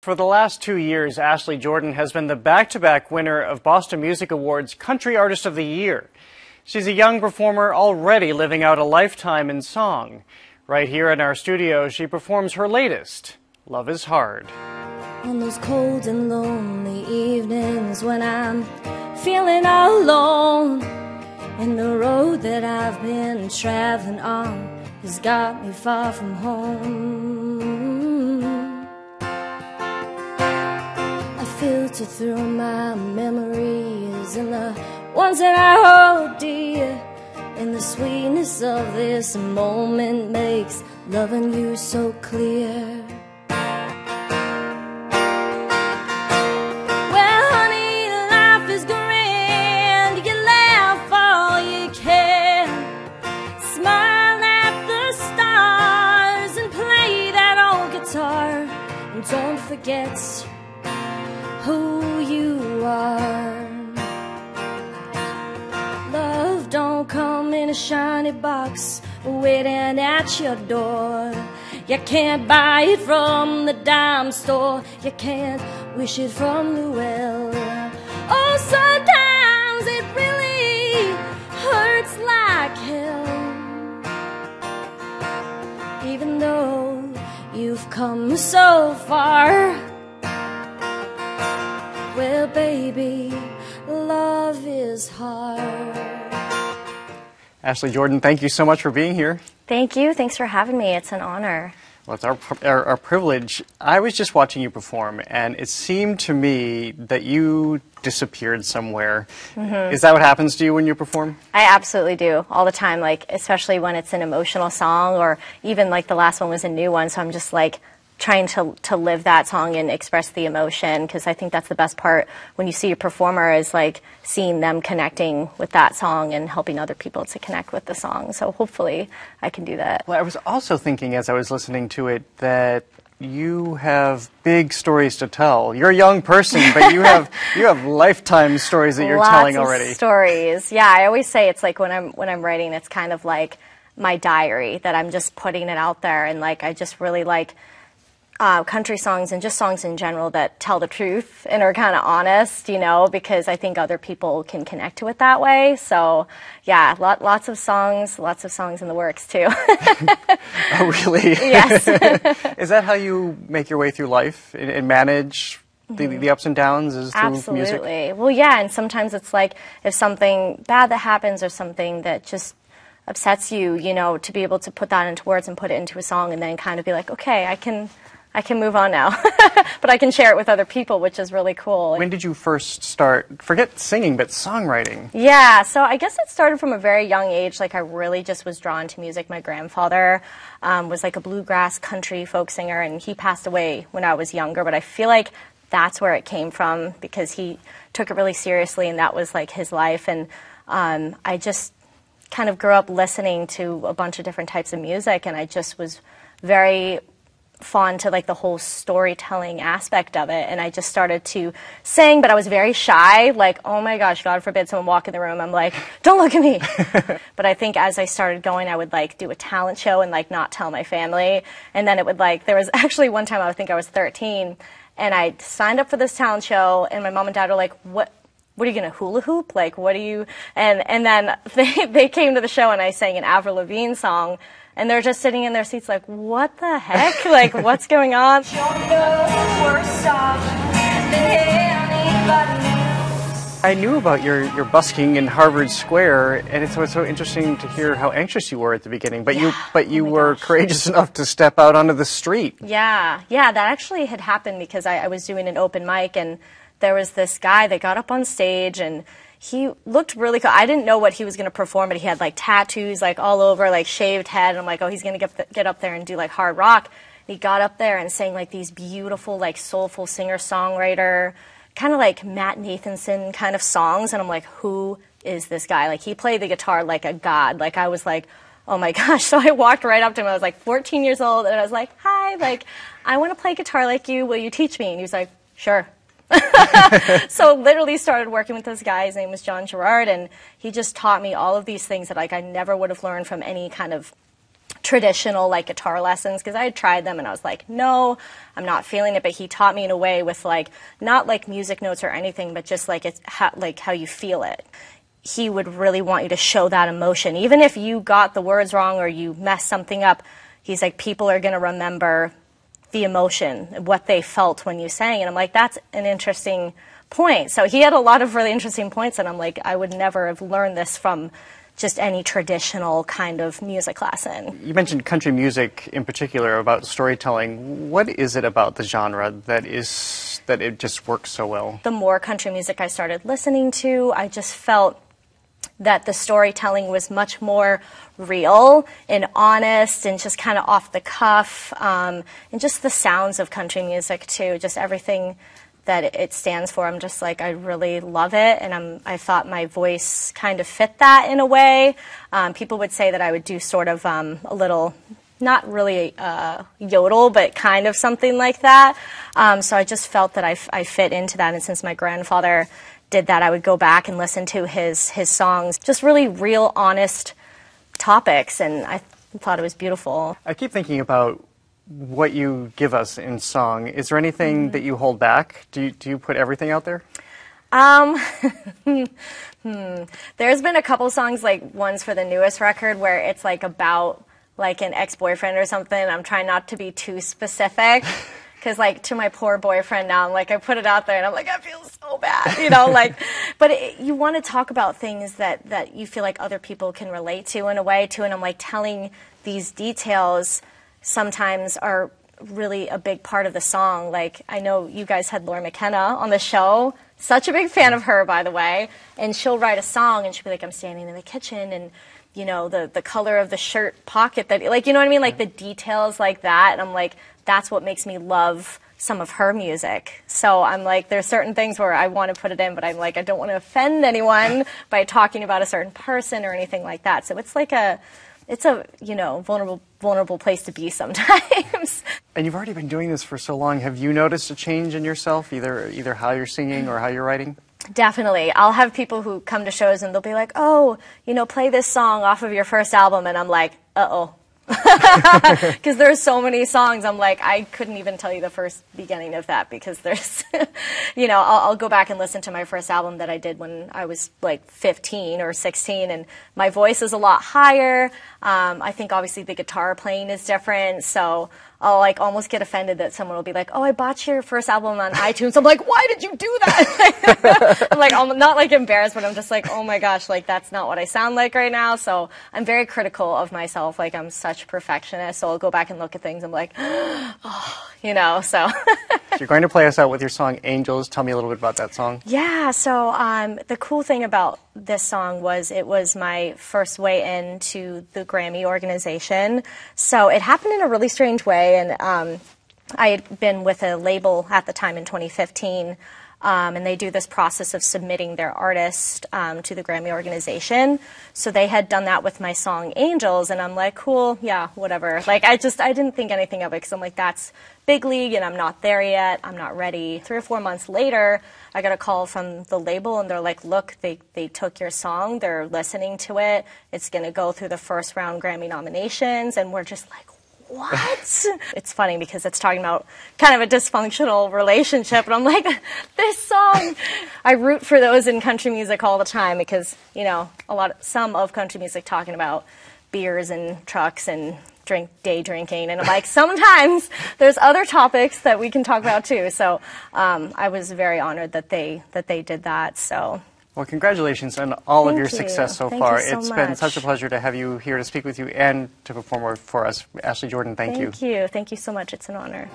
For the last 2 years, Ashley Jordan has been the back-to-back winner of Boston Music Awards Country Artist of the Year. She's a young performer already living out a lifetime in song. Right here in our studio, she performs her latest, Love is Hard. On those cold and lonely evenings when I'm feeling all alone, and the road that I've been traveling on has got me far from home. I filter through my memories and the ones that I hold dear, and the sweetness of this moment makes loving you so clear. Well, honey, life is grand. You laugh all you can, smile at the stars and play that old guitar, and don't forget who you are. Love don't come in a shiny box waiting at your door. You can't buy it from the dime store. You can't wish it from the well. Oh, sometimes it really hurts like hell, even though you've come so far. Well, baby, love is hard. Ashley Jordan, thank you so much for being here. Thank you. Thanks for having me. It's an honor. Well, it's our privilege. I was just watching you perform, and it seemed to me that you disappeared somewhere. Mm-hmm. Is that what happens to you when you perform? I absolutely do, all the time, like especially when it's an emotional song, or even like the last one was a new one, so I'm just like trying to live that song and express the emotion, because I think that's the best part when you see a performer, is like seeing them connecting with that song and helping other people to connect with the song. So hopefully I can do that. Well, I was also thinking as I was listening to it that you have big stories to tell. You're a young person, but you have lifetime stories that you're telling already. Lots of stories. Yeah, I always say it's like when I'm writing, it's kind of like my diary, that I'm just putting it out there, and like I just really like country songs and just songs in general that tell the truth and are kind of honest, you know, because I think other people can connect to it that way. So, yeah, lots of songs in the works too. Oh, really? Yes. Is that how you make your way through life and manage the ups and downs? Is through Absolutely. Music? Well, yeah, and sometimes it's like if something bad that happens or something that just upsets you, you know, to be able to put that into words and put it into a song, and then kind of be like, okay, I can move on now, but I can share it with other people, which is really cool. When did you first start, forget singing, but songwriting? Yeah, so I guess it started from a very young age. Like I really just was drawn to music. My grandfather was like a bluegrass country folk singer, and he passed away when I was younger, but I feel like that's where it came from, because he took it really seriously, and that was like his life. And I just kind of grew up listening to a bunch of different types of music, and I just was very fond to like the whole storytelling aspect of it, and I just started to sing, but I was very shy, like, oh my gosh, God forbid someone walk in the room, I'm like, don't look at me. But I think as I started going, I would like do a talent show and like not tell my family, and then it would like, there was actually one time I think I was 13, and I signed up for this talent show, and my mom and dad were like, what are you going to hula hoop? Like, what are you, and then they came to the show, and I sang an Avril Lavigne song, and they're just sitting in their seats like, what the heck? Like, what's going on? I knew about your busking in Harvard Square, and it's so interesting to hear how anxious you were at the beginning. But you were courageous enough to step out onto the street. Yeah, that actually had happened because I was doing an open mic, and there was this guy that got up on stage, and he looked really cool. I didn't know what he was going to perform, but he had like tattoos like all over, like shaved head. And I'm like, oh, he's going to get up there and do like hard rock. And he got up there and sang like these beautiful, like soulful singer-songwriter, kind of like Matt Nathanson kind of songs. And I'm like, who is this guy? Like he played the guitar like a god. Like I was like, oh my gosh. So I walked right up to him. I was like 14 years old, and I was like, hi, like I want to play guitar like you. Will you teach me? And he was like, sure. So literally started working with this guy. His name was John Gerard, and he just taught me all of these things that like I never would have learned from any kind of traditional like guitar lessons, because I had tried them and I was like, no, I'm not feeling it. But he taught me in a way with like not like music notes or anything, but just like it's like how you feel it. He would really want you to show that emotion, even if you got the words wrong or you messed something up. He's like, people are going to remember the emotion, what they felt when you sang. And I'm like, that's an interesting point. So he had a lot of really interesting points, and I'm like, I would never have learned this from just any traditional kind of music lesson. You mentioned country music in particular, about storytelling. What is it about the genre that it just works so well? The more country music I started listening to, I just felt that the storytelling was much more real and honest and just kind of off the cuff, and just the sounds of country music too, just everything that it stands for. I'm just like, I really love it, and I thought my voice kind of fit that in a way. People would say that I would do sort of a little, not really yodel, but kind of something like that. So I just felt that I fit into that, and since my grandfather did that, I would go back and listen to his songs, just really real, honest topics, and I thought it was beautiful. I keep thinking about what you give us in song. Is there anything that you hold back? Do you put everything out there? There's been a couple songs, like ones for the newest record, where it's like about like an ex-boyfriend or something. I'm trying not to be too specific. Because, like, to my poor boyfriend now, I'm like, I put it out there, and I'm like, I feel so bad, you know, like, but you want to talk about things that you feel like other people can relate to in a way, too, and I'm like, telling these details sometimes are really a big part of the song. Like, I know you guys had Laura McKenna on the show, such a big fan of her, by the way, and she'll write a song, and she'll be like, I'm standing in the kitchen, and you know, the color of the shirt pocket that, like, you know what I mean? Like the details like that. And I'm like, that's what makes me love some of her music. So I'm like, there's certain things where I want to put it in, but I'm like, I don't want to offend anyone by talking about a certain person or anything like that. So it's like it's a, you know, vulnerable place to be sometimes. And you've already been doing this for so long. Have you noticed a change in yourself, either how you're singing or how you're writing? Definitely. I'll have people who come to shows and they'll be like, oh, you know, play this song off of your first album. And I'm like, uh-oh. Because there's so many songs. I'm like, I couldn't even tell you the first beginning of that, because there's, you know, I'll go back and listen to my first album that I did when I was like 15 or 16, and my voice is a lot higher. I think obviously the guitar playing is different, so I'll like almost get offended that someone will be like, oh, I bought your first album on iTunes. I'm like, why did you do that? I'm like, I'm not like embarrassed, but I'm just like, oh my gosh, like that's not what I sound like right now. So I'm very critical of myself. Like I'm such a perfectionist. So I'll go back and look at things. I'm like, oh, you know, so. So you're going to play us out with your song, Angels. Tell me a little bit about that song. Yeah, so the cool thing about this song was it was my first way into the Grammy organization. So it happened in a really strange way. And I had been with a label at the time in 2015, and they do this process of submitting their artist to the Grammy organization. So they had done that with my song Angels, and I'm like, cool, yeah, whatever. Like I didn't think anything of it, because I'm like, that's big league, and I'm not there yet. I'm not ready. 3 or 4 months later, I got a call from the label, and they're like, look, they took your song. They're listening to it. It's going to go through the first round Grammy nominations, and we're just like, what? It's funny because it's talking about kind of a dysfunctional relationship, and I'm like, this song, I root for those in country music all the time, because, you know, some of country music talking about beers and trucks and day drinking, and I'm like, sometimes there's other topics that we can talk about too. So I was very honored that they did that. So. Well, congratulations on all of your success so far. It's been such a pleasure to have you here to speak with you and to perform for us. Ashley Jordan, thank you. Thank you. Thank you so much. It's an honor.